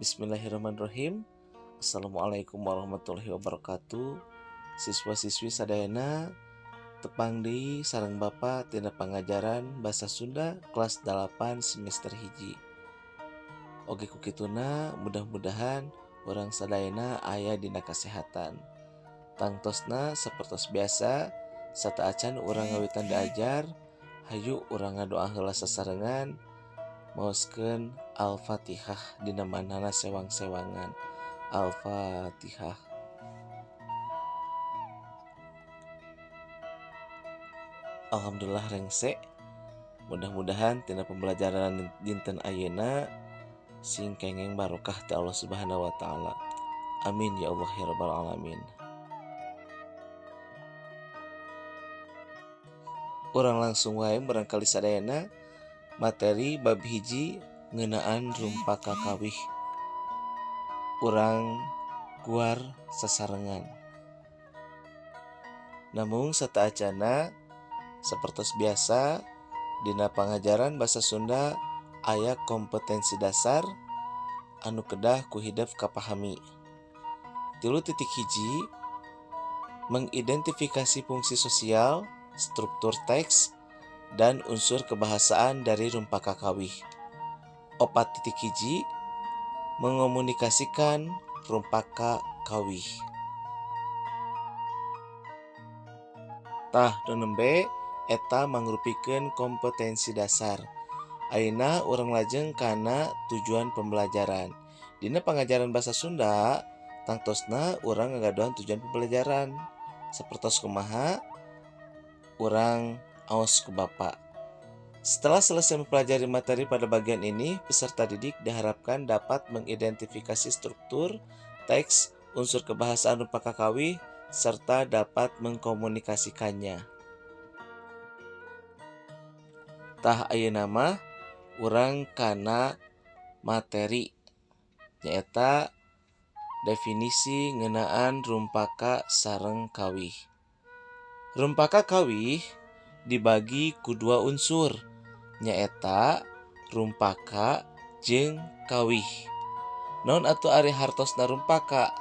Bismillahirrahmanirrahim. Assalamualaikum warahmatullahi wabarakatuh. Siswa-siswi sadayana tepang deui sareng Bapa tina pangajaran Basa Sunda kelas 8 semester hiji. Oge kukituna mudah-mudahan urang sadayana aya dina kasehatan. Tangtosna sapertos biasa sataacan urang ngawitan diajar, hayu urang ngadoa heula sasarengan. Maoskeun Al-Fatihah dina manehna sewang-sewangan. Al-Fatihah. Alhamdulillah rengse. Mudah-mudahan tina pembelajaran dinten ayeuna sing kengeng barokah ti Allah Subhanahu wa taala. Amin ya Allah ya rabbal alamin. Urang langsung wae barangkali sadayana materi bab hiji ngeunaan rumpaka kawih. Urang guar sasarengan. Namung sataacana sapertos biasa dina pangajaran basa Sunda aya kompetensi dasar anu kedah ku hideuf kapahami. 3.1 mengidentifikasi fungsi sosial, struktur teks, dan unsur kebahasaan dari rumpaka kawih. 4.1 mengomunikasikan rumpaka kawih. Tah nu nembe eta mangrupikeun kompetensi dasar. Ayeuna urang lajeng kana tujuan pembelajaran. Dina pangajaran basa Sunda tangtosna urang ngagadoan tujuan pembelajaran. Sapertos kumaha urang aos ku Bapa. Setelah selesai mempelajari materi pada bagian ini, peserta didik diharapkan dapat mengidentifikasi struktur, teks, unsur kebahasaan rumpaka kawih, serta dapat mengkomunikasikannya. Tah ayeuna mah urang kana materi nyaeta definisi ngeunaan rumpaka sareng kawih. Rumpaka kawih dibagi ku dua unsur, nyaeta rumpaka jeung kawih. Naon atuh ari hartosna rumpaka?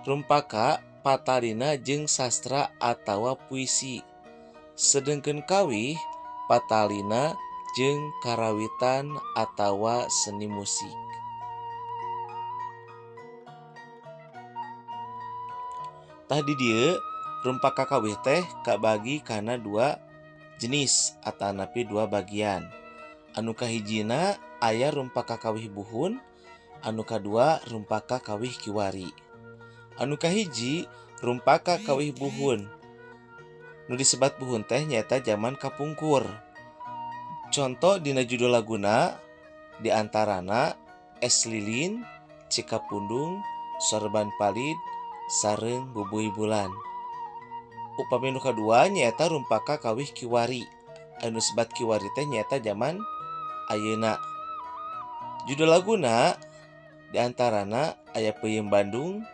Rumpaka patalina jeung sastra atawa puisi. Sedengkeun kawih patalina jeung karawitan atawa seni musik. Tah di dieu rumpaka kawih teh kabagi kana dua jenis atanapi dua bagian. Anu kahijina aya rumpaka kawih buhun, anu kadua rumpaka kawih kiwari. Anu kahiji rumpaka kawih buhun. Nu disebat buhun teh nyaeta jaman kapungkur. Conto dina judul laguna diantarana Es Lilin, Cikapundung, Sorban Palid, sareng Bubui Bulan. Upami nu kadua nyaeta rumpaka kawih kiwari. Anu sebat kiwari teh nyaeta zaman ayeuna. Judul laguna diantarana aya Peuyeum Bandung,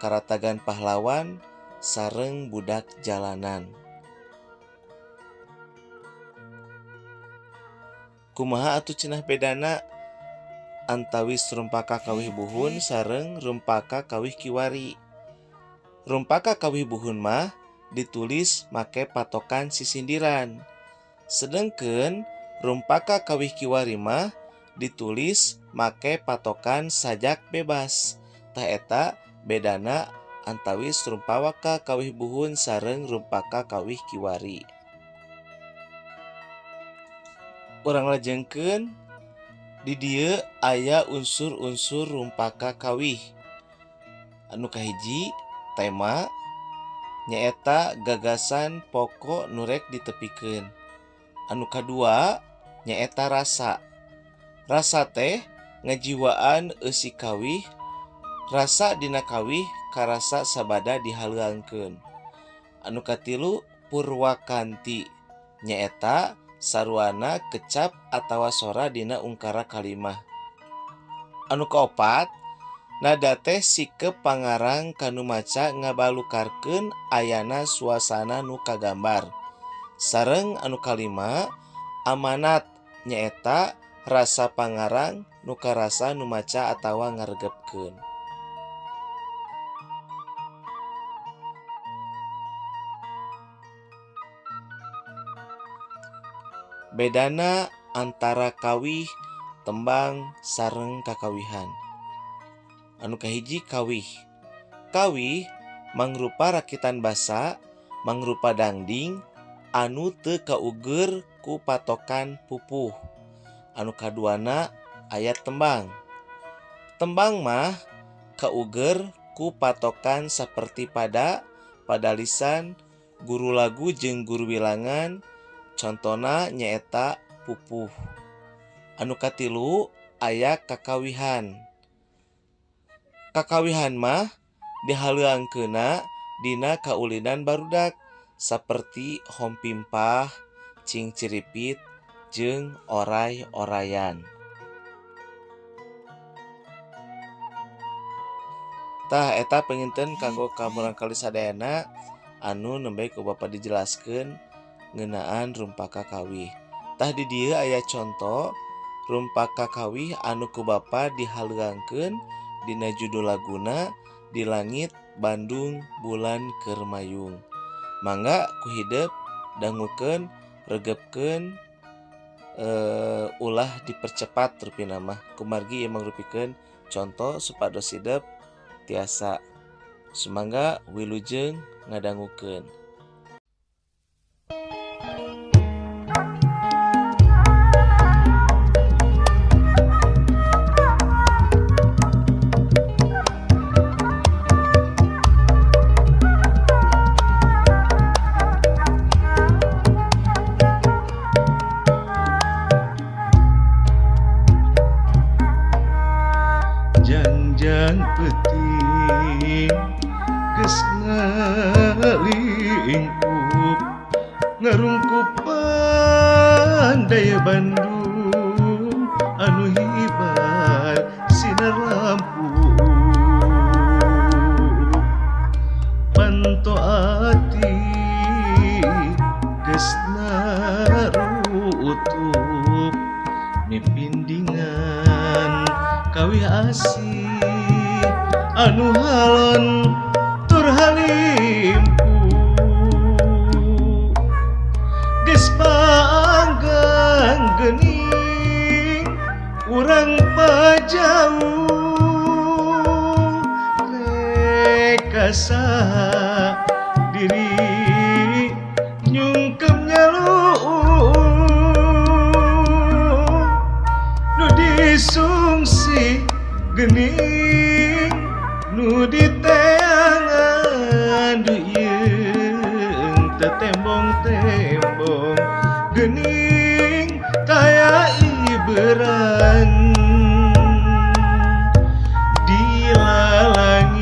Karatagan Pahlawan, sareng Budak Jalanan. Kumaha atuh cenah bedana antawis rumpaka kawih buhun sareng rumpaka kawih kiwari? Rumpaka kawih buhun mah ditulis make patokan sisindiran. Sedengkeun rumpaka kawih kiwari mah ditulis make patokan sajak bebas. Tah eta bedana antawis rumpaka kawih buhun sareng rumpaka kawih kiwari. Urang lajengkeun di dieu aya unsur-unsur rumpaka kawih. Anu kahiji tema nyaeta gagasan pokok nu rek ditepikeun. Anu kadua nyaeta rasa. Rasa teh ngajiwaan eusi kawih, rasa dina kawih karasa sabada dihaleuangkeun. Anu katilu purwakanti nyaeta saruana kecap atawa sora dina ungkara kalimah. Anu kaopat nada teh sikep pangarang kanu maca ngabalukarkeun ayana suasana nu kagambar. Sareng anu kalima amanat nyaeta rasa pangarang nuka rasa nu maca atawa ngaregepkeun. Bedana antara kawih, tembang, sareng kakawihan. Anu kahiji kawih. Kawih mangrupa rakitan basa, mangrupa dangding, anu teu kauger ku patokan pupuh. Anu kaduana aya tembang. Tembang mah kauger ku patokan saperti pada lisan, guru lagu jeung guru bilangan, contona nyaeta pupuh. Anu katilu aya kakawihan. Kakawihan mah dihaleuangkeunna dina kaulinan barudak saperti hompimpah, cingciripit, jeung oray-orayan. Tah eta penginten kanggo kamurangkalih sadayana anu nembe ku Bapa dijelaskeun ngeunaan rumpaka kawih. Tah di dieu aya conto rumpaka kawih anu ku Bapa dihaleuangkeun dina judul laguna Di Langit Bandung Bulan Keur Mayung. Mangga ku hideuk dangukeun, regepkeun, ulah dipercepat rupina mah. Kumargi ieu mangrupikeun conto supados hideuk tiasa. Sumangga wilujeng ngadangukeun. Jangan peuting geus ngalingkup ngarungkupan daya Bandung anu hibar sinar lampu panto ati geus narutup mipindingan kawih asih anu halon tur halimpu geus panggang geuning urang pajauh rek kasaha diri nyungkem nyaluh nu disungsi geuning nu diteangan duyeung teu tembong-tembong geuning kaya iberan di langit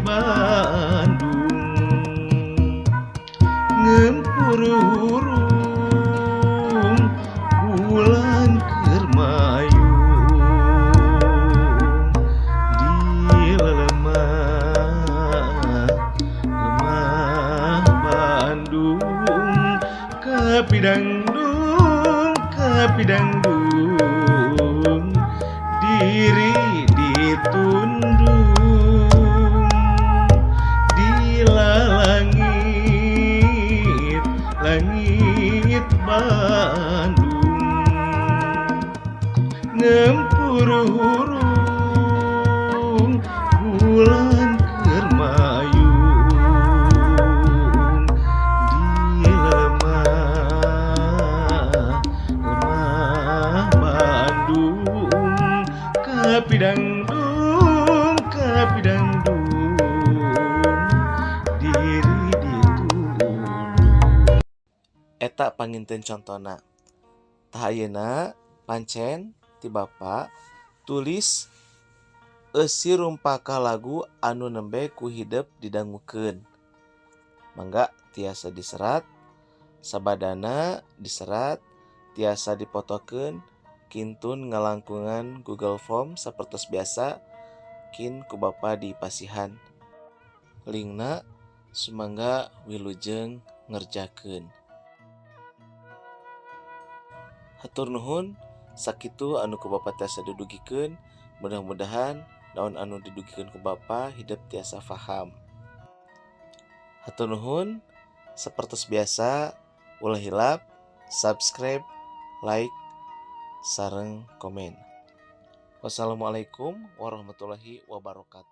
Bandung ngempururung bulan keur mayung di lemah Bandung kapidangdung diri ditundung di langit Bandung ngempururung bulan keur mayung di lemah Bandung kapidangdung diri ditundung. Eta panginten contona. Tah ayeuna pancen ti Bapa tulis eusi rumpaka lagu anu nembe ku hideuk didangukeun. Mangga tiasa diserat, sabadana diserat, tiasa dipotokeun, kintun ngalangkungan Google Form sapertos biasa, kin ku Bapa dipasihan. Linkna sumangga wilujeng ngerjakeun. Hatur nuhun, sakitu anu ku Bapa tiasa didugikeun, mudah-mudahan naon anu didugikeun ku Bapa hidup tiasa faham. Hatur nuhun, sapertos biasa ulah hilap, subscribe, like, sareng komen. Wassalamualaikum warahmatullahi wabarakatuh.